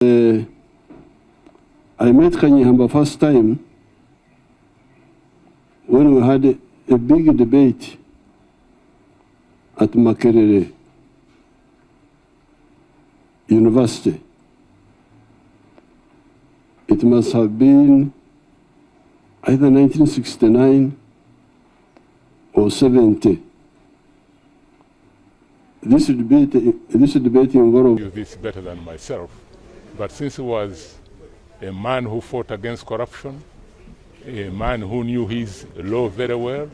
I met Kanyeihamba first time when we had a big debate at Makere University. It must have been either 1969 or 70. This debate involved... You this better than myself, but since he was a man who fought against corruption, a man who knew his law very well,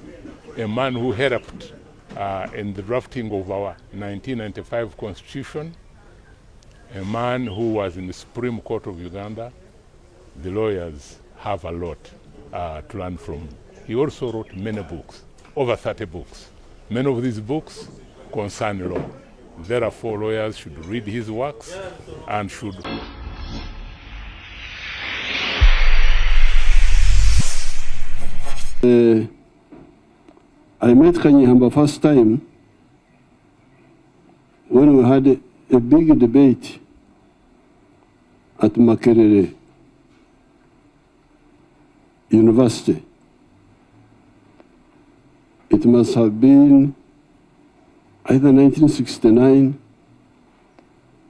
a man who helped in the drafting of our 1995 Constitution, a man who was in the Supreme Court of Uganda, the lawyers have a lot to learn from. He also wrote many books, over 30 books. Many of these books concern law. Therefore, lawyers should read his works and should... I met Kanyeihamba first time when we had a big debate at Makere University. It must have been either 1969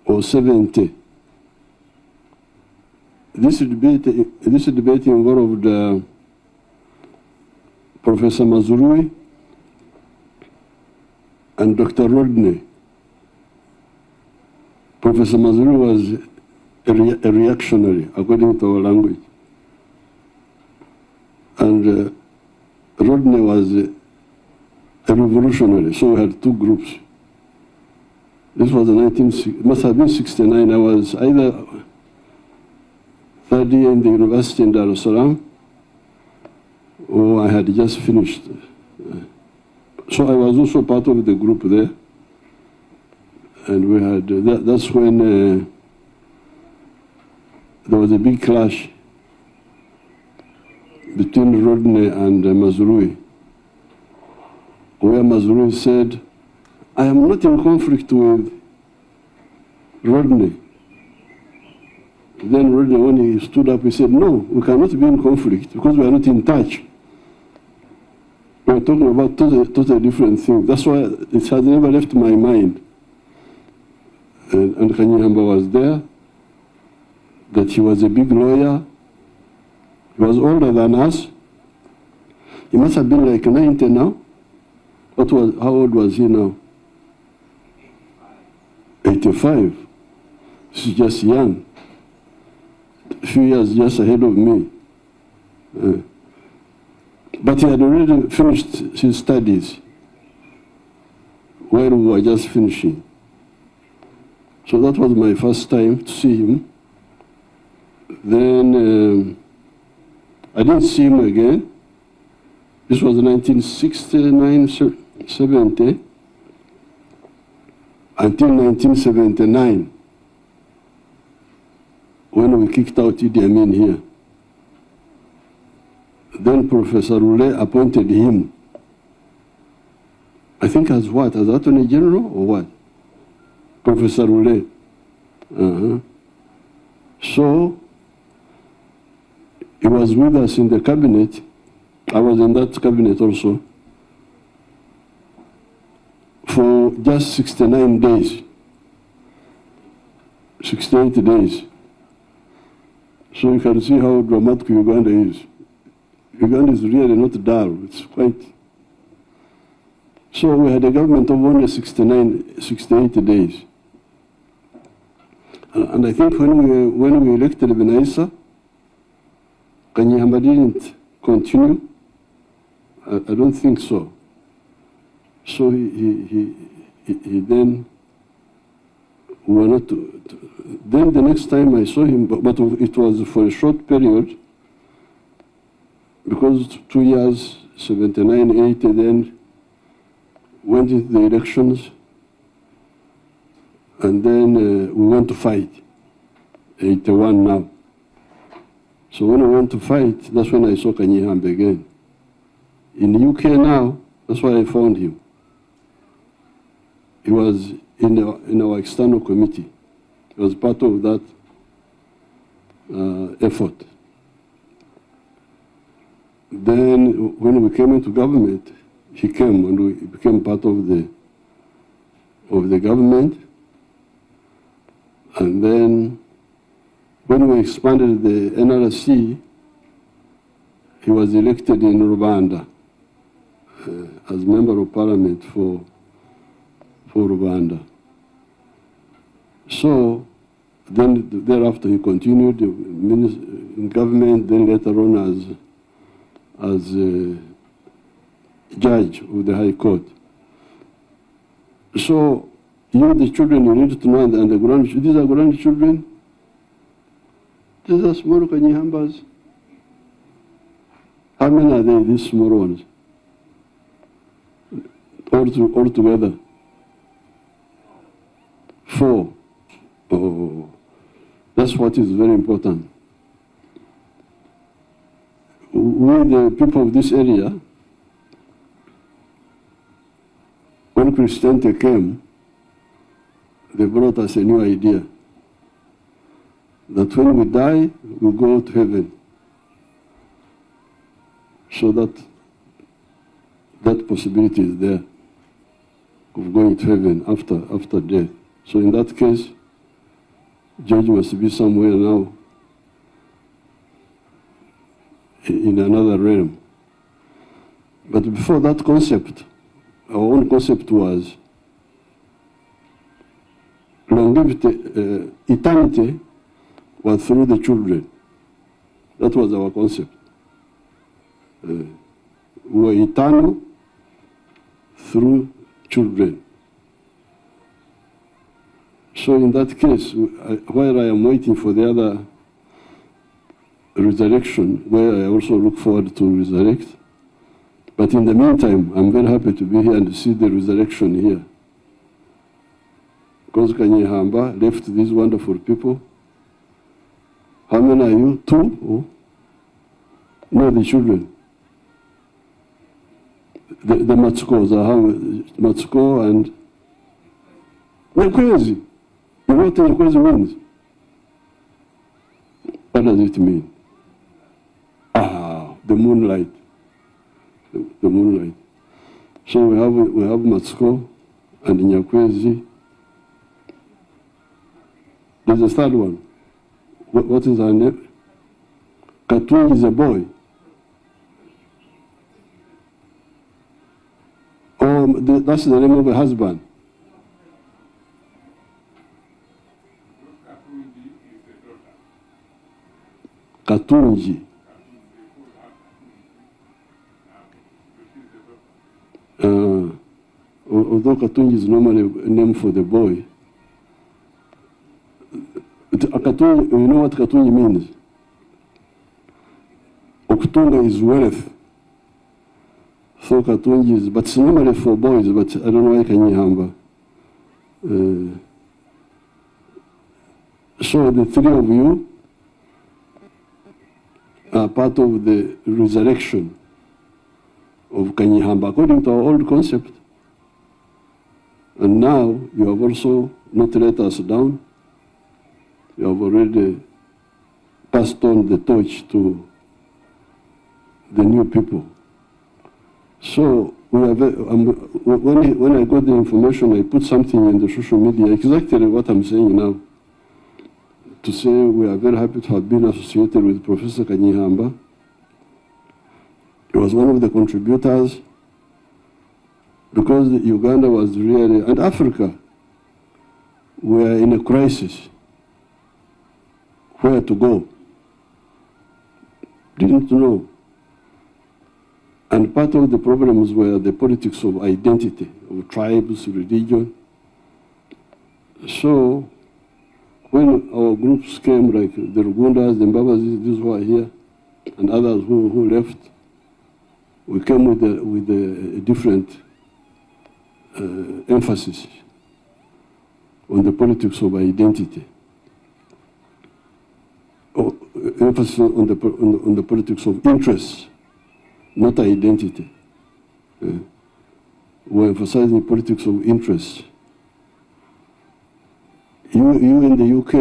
or 70. This debate involved Professor Mazurui and Dr. Rodney. Professor Mazurui was a reactionary, according to our language. And Rodney was a revolutionary, so we had two groups. This was it must have been 69. I was either third year in the university in Dar es Salaam, or I had just finished. So I was also part of the group there. And we had, that's when there was a big clash between Rodney and Mazurui, where Mazurui said, I am not in conflict with Rodney. Then Rodney, when he stood up, he said, no, we cannot be in conflict because we are not in touch. We are talking about totally different things. That's why it has never left my mind. And Kanyeihamba was there, that he was a big lawyer. He was older than us. He must have been like 90 now. How old was he now? 85. He's just young. A few years just ahead of me. But he had already finished his studies while we were just finishing. So that was my first time to see him. Then I didn't see him again. This was 1969, 70, until 1979, when we kicked out Idi Amin here. Then Professor Rule appointed him, I think as what, as Attorney General or what? Professor Rule. So, he was with us in the cabinet. I was in that cabinet also for just 69 days, 68 days. So you can see how dramatic Uganda is. Uganda is really not dull, it's quite... So we had a government of only 68 days. And I think when we elected Benaisa, Kanyeihamba didn't continue. I don't think so. So he then, we were not, then the next time I saw him, but it was for a short period, because 2 years, 79, 80, then went into the elections, and then we went to fight, 81 now. So when we went to fight, that's when I saw Kanyeihamba again. In the UK now, that's why I found him. He was in our external committee. He was part of that effort. Then, when we came into government, he came and we became part of the government. And then, when we expanded the NRC, he was elected in Rwanda as member of parliament for Rwanda. So, then thereafter he continued in government, then later on as a judge of the High Court. So, you, the children, you need to know, and the grandchildren, these are grandchildren. These are small Kanyeihambas. How many are they, these small ones? All together? 4. Oh, that's what is very important. We, the people of this area, when Christianity came, they brought us a new idea that when we die, we go to heaven. So that possibility is there of going to heaven after death. So in that case, George must be somewhere now in another realm. But before that concept, our own concept was longevity, eternity was through the children. That was our concept. We were eternal through children. So in that case, while I am waiting for the other resurrection, where I also look forward to resurrect, but in the meantime, I'm very happy to be here and to see the resurrection here. Because Kanyeihamba left these wonderful people. How many are you? 2? Oh. No, the children. The Matsuko's are Matsuko and Nyakwezi. You know what Nyakwezi means? What does it mean? Ah, the moonlight. The moonlight. So we have Matsuko and Nyakwezi. There's a third one. What is her name? Katungi is a boy. Oh, that's the name of a husband. Katungi. Although Katungi is normally a name for the boy, Katungi, you know what Katungi means? Okutunga is wealth. So Katungi is, but it's normally for boys, but I don't know why Kanyeihamba. So the 3 of you are part of the resurrection of Kanyeihamba, according to our old concept. And now you have also not let us down. You have already passed on the torch to the new people. So when I got the information, I put something in the social media, exactly what I'm saying now, to say we are very happy to have been associated with Professor Kanyeihamba. He was one of the contributors because Uganda was really, and Africa, were in a crisis. Where to go? Didn't know. And part of the problems were the politics of identity, of tribes, religion. So when our groups came, like the Rugundas, the Mbabas, these who are here, and others who left, we came with a different emphasis on the politics of identity. Emphasis on the politics of interests, not identity. We're emphasizing politics of interests. You in the UK,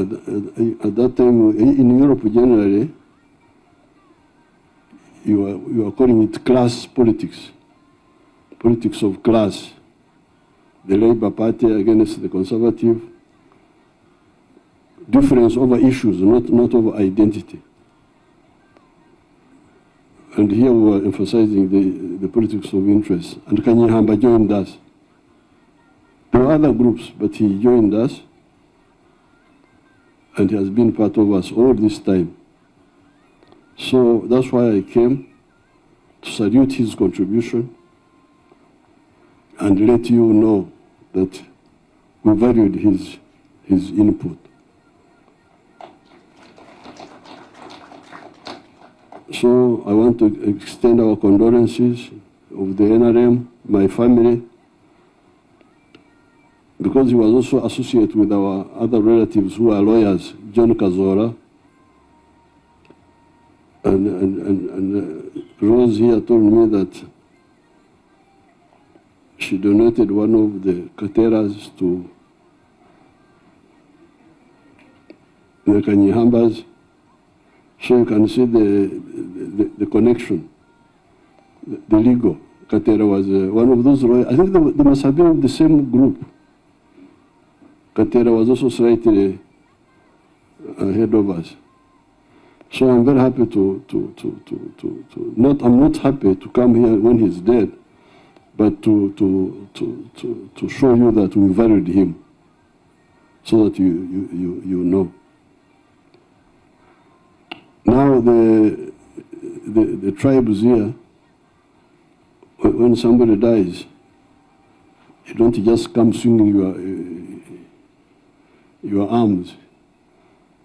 at that time, in Europe generally, you are calling it class politics, politics of class. The Labour Party against the Conservative, difference over issues, not over identity. And here we were emphasizing the politics of interest. And Kanyeihamba joined us. There were other groups, but he joined us, and he has been part of us all this time. So that's why I came to salute his contribution and let you know that we valued his input. So I want to extend our condolences of the NRM, my family, because he was also associated with our other relatives who are lawyers, John Kazora, and Rose here told me that she donated one of the Kateras to the Kanyeihambas. So you can see the connection, the legal. Katera was one of those lawyers. I think they must have been of the same group. Katera was also slightly ahead of us. So I'm very happy I'm not happy to come here when he's dead, but to show you that we valued him, so that you know. Now the tribes here, when somebody dies, you don't just come swinging your arms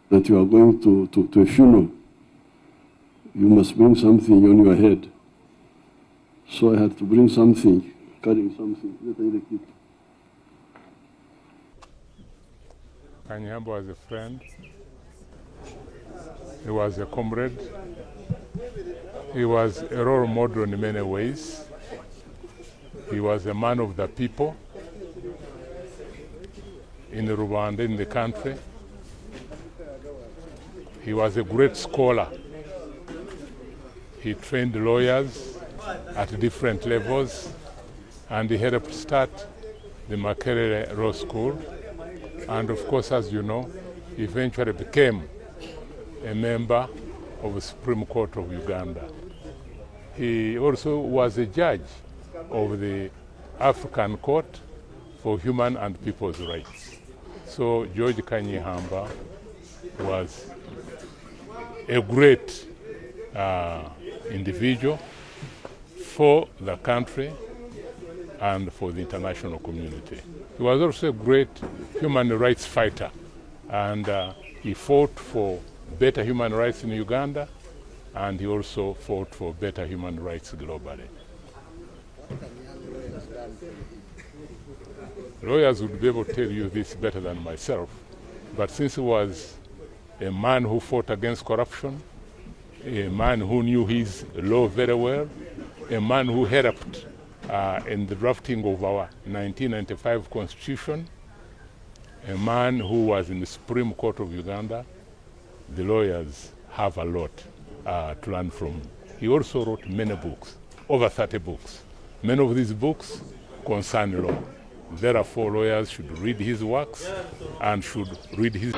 that you are going to a funeral. You must bring something on your head. So I had to bring something, carrying something. Kanyeihamba was a friend. He was a comrade. He was a role model in many ways. He was a man of the people in Rwanda, in the country. He was a great scholar. He trained lawyers at different levels, and he helped start the Makere Law School. And of course, as you know, he eventually became a member of the Supreme Court of Uganda. He also was a judge of the African Court for Human and People's Rights. So George Kanyeihamba was a great individual for the country and for the international community. He was also a great human rights fighter, and he fought for better human rights in Uganda, and he also fought for better human rights globally. Lawyers would be able to tell you this better than myself, but since he was a man who fought against corruption, a man who knew his law very well, a man who helped in the drafting of our 1995 Constitution, a man who was in the Supreme Court of Uganda, the lawyers have a lot to learn from him. He also wrote many books, over 30 books. Many of these books concern law. Therefore, lawyers should read his works and should read his